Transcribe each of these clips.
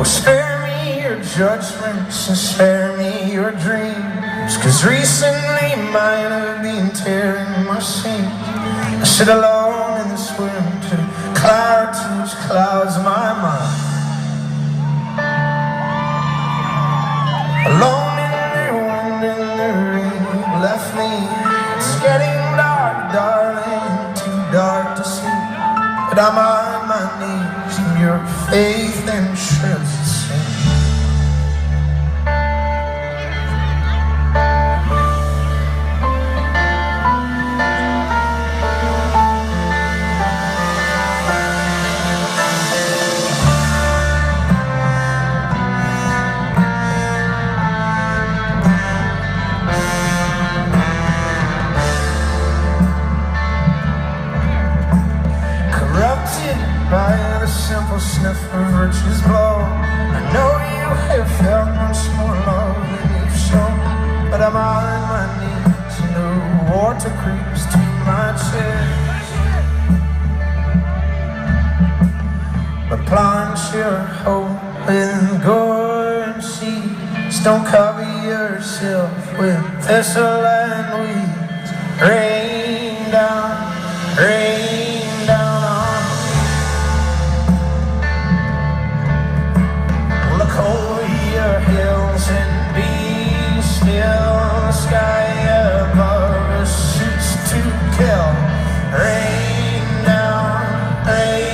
Well, spare me your judgments and spare me your dreams, 'cause recently mine have been tearing my seams. I sit alone in this winter, cloud which clouds my mind. Alone in the wind and the rain left me. It's getting dark, darling, too dark to see. But I'm on my knees and your faith and shreds the same. By the simple sniff of virtue's blow, I know you have felt much more love than you've shown. But I'm on my knees and the water creeps to my chest. But plant your hope in golden seeds. Don't cover yourself with thistle and weeds. Rain down, rain down. Over your hills and be still. The sky above us shoots to kill. Rain down on me.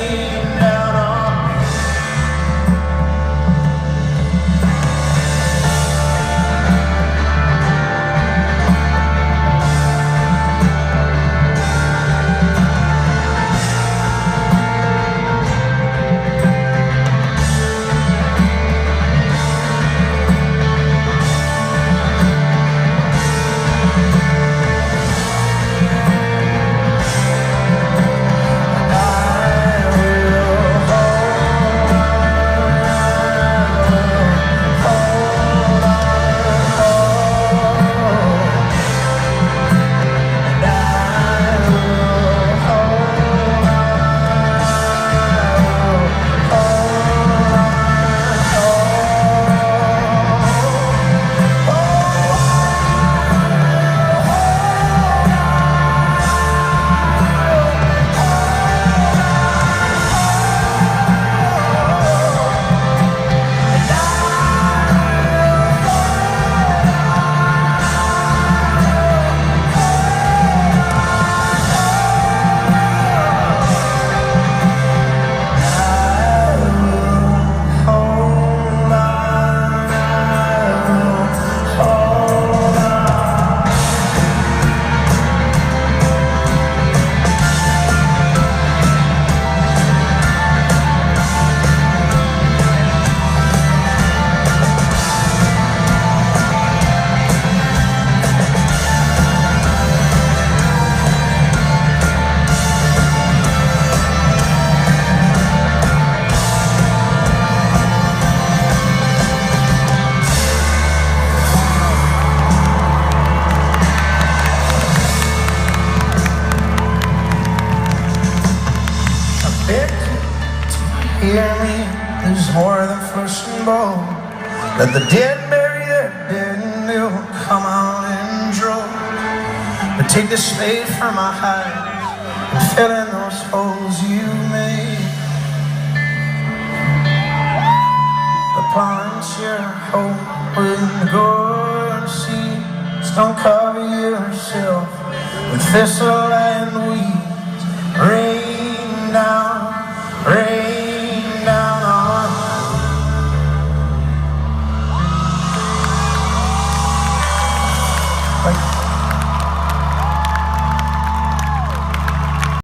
Hear me, there's more than flesh and bone. Let the dead bury their dead and they'll come out in droves. But take the spade from my eyes and fill in those holes you made. But plant your hope with golden seeds. Don't cover yourself with thistle and weeds.